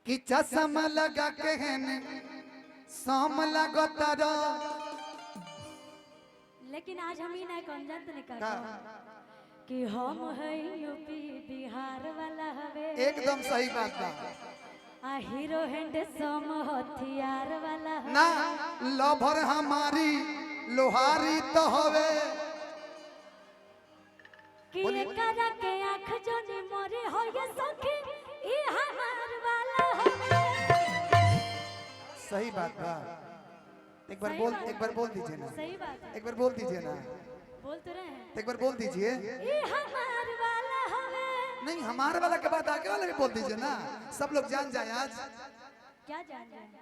कि चश्मा लगा के हेन शाम लगता लेकिन आज हम ही ना कौन जानते नहीं का कि हम है यूपी बिहार वाला हवे एकदम सही बात बा आ हीरो हैंडसम हथियार वाला हवे ना लवर हमारी लोहारी तो हवे कि एकरा के आँख जोनी मोरे हो ये सखी ई हमार वाला हवे। सही बात बा एक बार बोल दीजिए ना सही बात है एक बार बोल दीजिए ना बोल तो रहे हैं एक बार बोल दीजिए ई हमार वाला हवे। नहीं हमारे वाला के बाद आगे वाला भी बोल दीजिए ना सब लोग जान जाए आज क्या जान रहे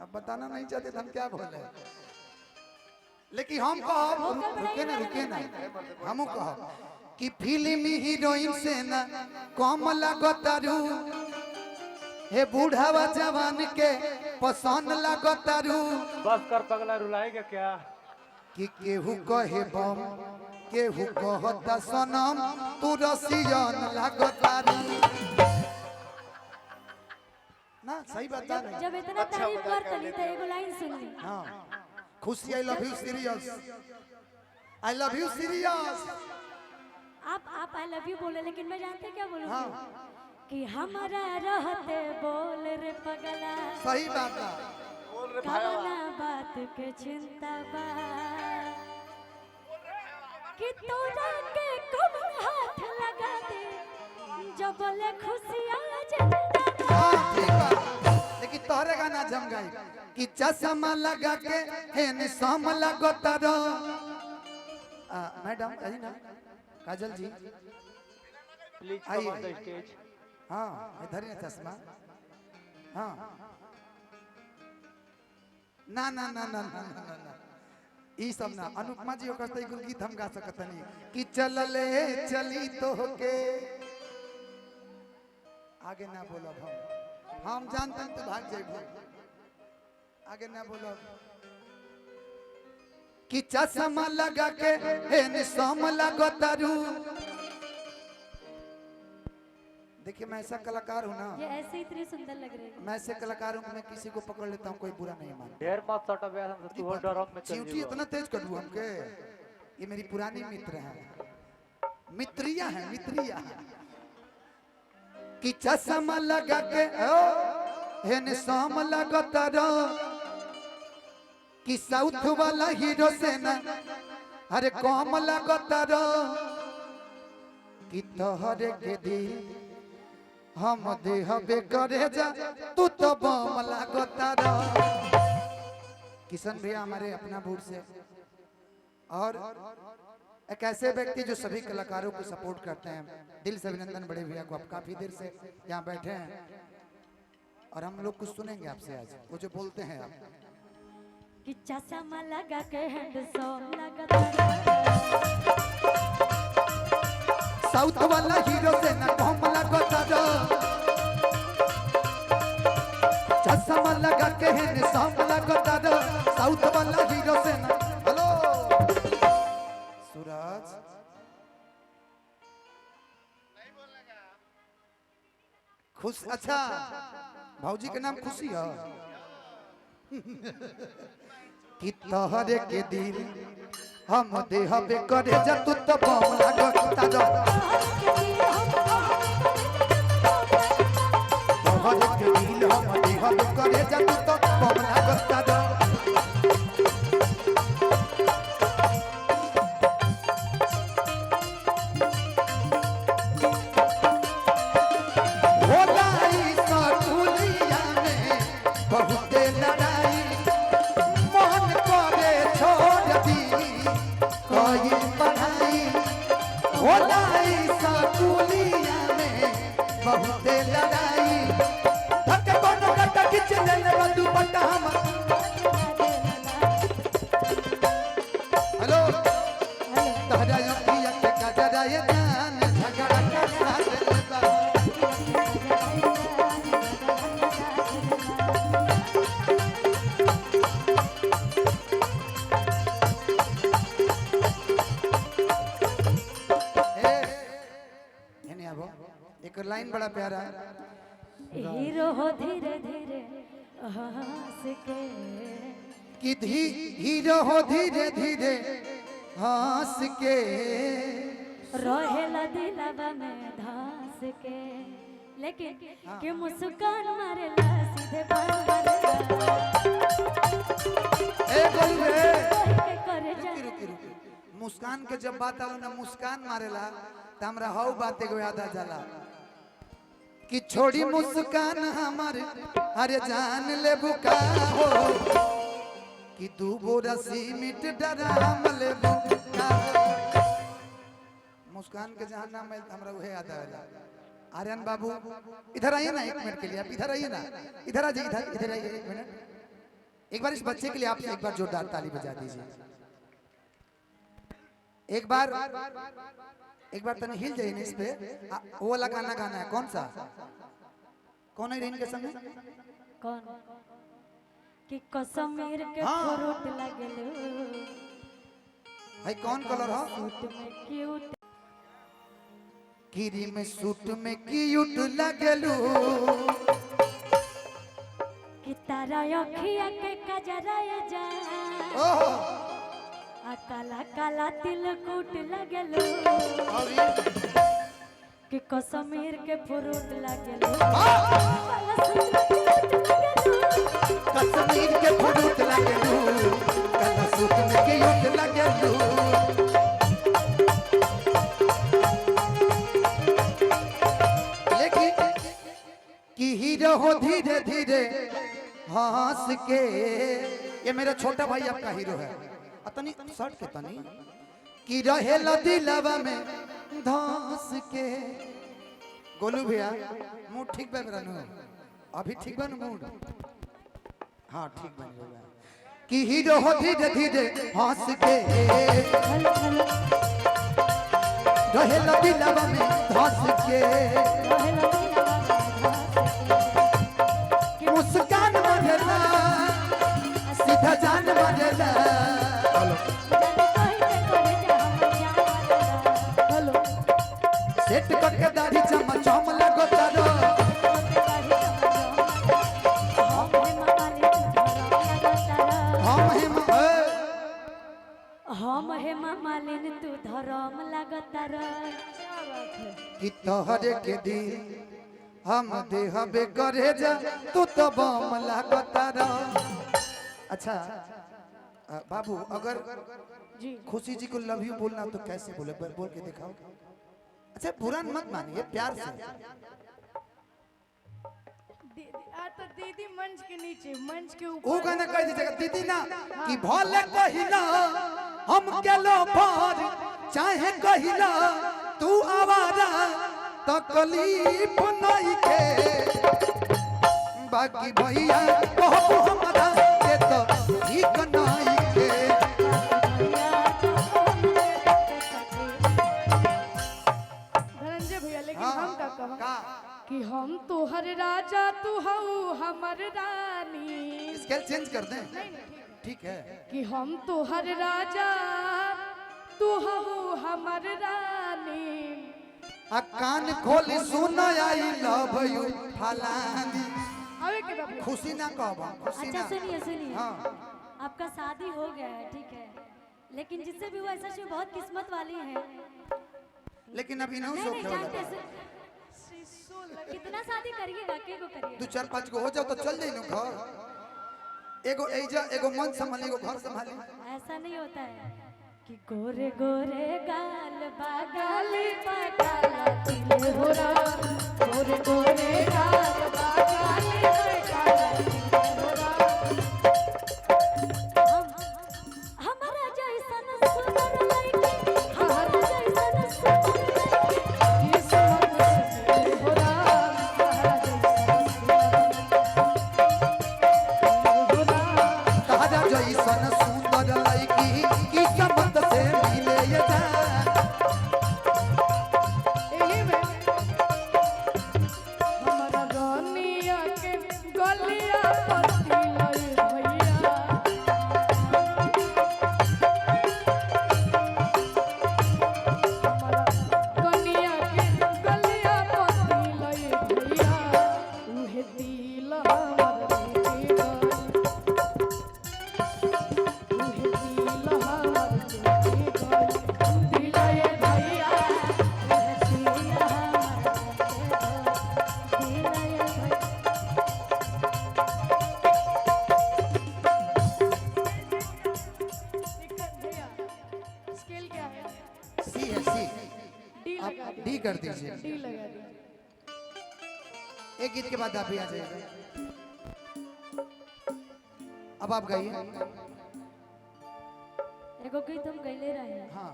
अब बताना नहीं चाहते तो हम क्या बोले लेकिन हम कहो रुके ना हम कहो कि फिल्मी हीरोइन से ना कम लगतारू हे बूढ़ावा जवान के पसंद लगतारू बस कर पगला रुलाएगा क्या कि केहू कहे बम केहू कहता सनम तू रसियन लगतारू ना सही बता नहीं जब इतना तारीफ कर तली तो एगो लाइन सुन ली हाँ Khushi I love you serious I love you serious आप आई लव यू बोले लेकिन मैं जानते क्या बोलूँगी हाँ कि हमारा रहते बोल रे पगला सही बात है कवना बात के चिंता बा कि तोरा के कब हाथ लगा दे जब बोले खुशी आ जाए। हाँ ठीक बात लेकिन तोहरे गाना जम गई कि चश्मा लगा के हेन सम लगता रो मैडम आई ना काजल जी प्लीज आइए। कम ऑन द स्टेज हाँ इधर ही चश्मा हाँ ना ना ना ना ना ना ना ना ई सब ना अनुपमा जी ओकर तई कुल गीत हम गा सकत नहीं कि चलले चली तो के आगे ना बोलब हम जानते हैं तो भाग जाइबो आगे ना बोलब कि चश्मा लगा के हेन सम लगतारू देखिए मैं ऐसा कलाकार हूँ ना ये ऐसे ही इतनी सुंदर लग रही है। मैं ऐसे कलाकार हूँ कि मैं किसी को पकड़ लेता हूँ कोई बुरा नहीं मानता ढेर मत सटा बे हम तू होल्डर रॉक में चल चींटी जीवा इतना तेज कटू हमके ये मेरी पुरानी मित्र हैं मित्रिया है मित्रिया कि चश्मा लगा के ओ हेन शाम लगता रो कि साउथ वाला हीरो से ना अरे कम लगता रो कि तोहरे के दिल हम देहबे करे जा तू तो बम लगता रो किशन भैया हमारे अपना बूढ़ से और एक ऐसे व्यक्ति जो सभी कलाकारों को सपोर्ट करते हैं दिल से अभिनंदन बड़े भैया को आप काफी देर से यहाँ बैठे हैं और हम लोग कुछ सुनेंगे आपसे आज वो जो बोलते हैं आप कि चश्मा लगा के हैंडसम लगता साउथ वाला हीरो से ना कम लगता रो चश्मा लगा के हैंडसम लगता रो साउथ वाला हीरो से ना हेलो सूरज खुश अच्छा भाऊजी के नाम खुशी है कि तोहरे के दिल हम देहबे करे जा तू तो बम लगता रो तोहरे के दिल हम देहबे करे जा तू तो बम लगता रो होलाई सकुलिया में बहुते लड़ाई मन करे छोड़ दी कोई पढ़ाई होलाई सकुलिया में बहुते लड़ाई धक्के कोनो कटा खींच ले बंदू पट्टा हम हीरो हो धीरे धीरे हंस के कि हीरो हो धीरे धीरे हंस के रहेला दिलवा में धंस के लेकिन के मुस्कान मारेला सीधे पान मारेला ए गोलू रे के करे जा रुकी रुकी मुस्कान के जब बात आलो ना मुस्कान मारेला त हमरा हौ बात एगो याद आ जाला कि छोड़ी मुस्कान हमारे अरे जान ले बुका हो कि तू बोरा सीमिट डराम ले बुका मुस्कान के जहां नाम है हमरा उहे याद आवेला आर्यन बाबू इधर आइए ना 1 मिनट के लिए आप इधर आइए ना इधर आ जाइए इधर आइए 1 मिनट एक बार इस बच्चे के लिए आप एक बार जोरदार ताली बजा दीजिए एक बार तने हिल जाइए ना इस पे वो वाला गाना गाना है कौन सा कौन है इनके संग कौन कि कश्मीर के हाँ। फ्रूट लगेलो भाई कौन कलर हो सूट में क्यूट गिरी में सूट में क्यूट लगलू कि तारा अखिया के कजराए जा ओहो आ काला काला तिलकुट लगेलो कि कश्मीर के फ्रूट लगेलो कश्मीर के फ्रूट लगलू काला सूट में क्यूट लगलू लेकिन कि हीरो हो धीरे धीरे हंस के ये मेरा छोटा भाई आपका हीरो है अतनी शर्ट के तनी कि रहेला दिलवा में धंस के गोलू भैया मूड ठीक बन रहा अभी ठीक बन मूड हाँ ठीक बन गया कि हीरो हो धीरे धीरे हंस के रहेला दिलवा में धंस के मुस्कान मरेला सीधा जान मरेला सेट करके दाढ़ी चमचम लगो तारो हम हे मालिन तू धरम लगतर कि तोहरे के दिल हम देहबे करे जा तू तो बम लागता रह अच्छा बाबू अगर जी खुशी जी को लव यू बोलना तो कैसे बोले बोल के दिखाओ अच्छा बुरा मत मानिए प्यार से तो दीदी मंच के नीचे मंच के वो ऊपर गाना कह दीजिएगा दीदी ना कि भले कहिला हम केलो भर चाहे कहिला तू आवारा तकलीफ नहीं के बाकी भैया कहबो हमरा के तो ठीक नहीं के धनंजय भैया लेकिन हाँ, हम का कहा का कि हम तोहर राजा तू हऊ हमर रानी स्केल चेंज कर दें ठीक है कि हम तोहर राजा तू हऊ हमर रानी आ कान खोल सुन आई लव यू फलानी अबे के बाबू खुशी ना कहबो खुशी अच्छा ना सुनिए सुनिए हाँ आपका शादी हो गया है ठीक है लेकिन जिससे भी हुआ सच में बहुत किस्मत वाली है लेकिन अभी नहीं नहीं शौक नहीं है जानते वाला। कितना शादी करिएगा के को करिए 2-4-5 गो हो जाओ तो चल जाई नो घर एगो एजा एगो मन संभाली एगो घर संभाली ऐसा नहीं होता है कि गोरे गोरे गाल बागाली पकाला तिल हो रहा गोरे गोरे गाल बागाली पकाला तिल हो रहा हमारा जैसन सुंदर लड़की हमारा जैसन सुंदर लड़की इस मन से हो रहा हमारा जैसा हो रहा तारा जैसन सुंदर लड़की किस्मत से मिले ये जा एही में हमारा रानिया के गलिया पति लई भैया हमारा कनिया के गलिया पति लई भैया उहे दिया दिल हमर लेके गइल उहे दिल हमर लेके गइल दिल ये भैया स्केल क्या है सी है सी। डी आप लगा डी कर दीजिए। डी लगा दिया एक गीत के बाद आप भी आ जाइएगा। अब आप गाइए। एगो गीत हम गैले रहे हैं। हाँ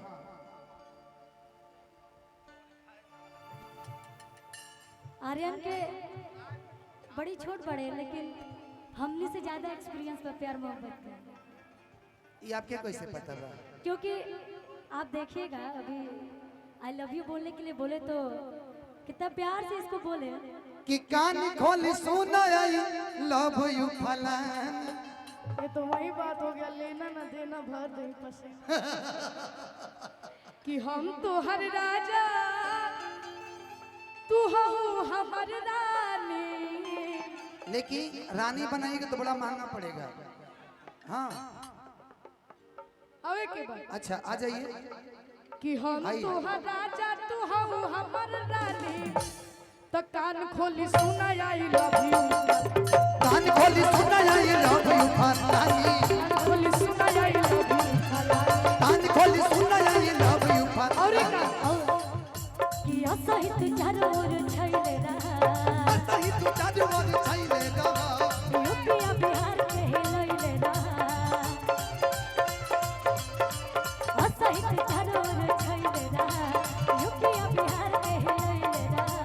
आर्यन के बड़ी छोट बड़े लेकिन हमने से ज्यादा एक्सपीरियंस पर प्यार मोहब्बत का, ये आपके कैसे पता रहा? क्योंकि आप देखिएगा अभी आई लव यू बोलने के लिए बोले तो कितना प्यार से इसको बोले कि कान खोली सुना आई लव यू फलान। ये तो वही बात हो गया, लेना ना देना भर दे पसे कि हम तो हर राजा तू हो हमर रानी। लेकिन रानी बनाएगी तो बड़ा महंगा पड़ेगा। हाँ अवे के बाद अच्छा आ जाइए। कि हम आई। तो हर राजा तू हो हमर रानी, तो कान खोली सुना आई लव यू, कान खोली सुना आई लव यू फलानी। कान खोली सुना आई लव यू, कान खोली सुना आई लव यू फलानी। और एक का कि असहित चारों ओर छैले रहा सही तू जादू और छैले रहा। यूपिया बिहार के हिलैले रहा असहित चारों ओर छैले रहा यूपिया बिहार के हिलैले रहा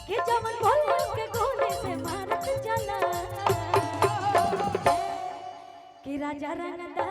कि जवन बोल बोल के गोले से मारत चला कि राजा रंगदा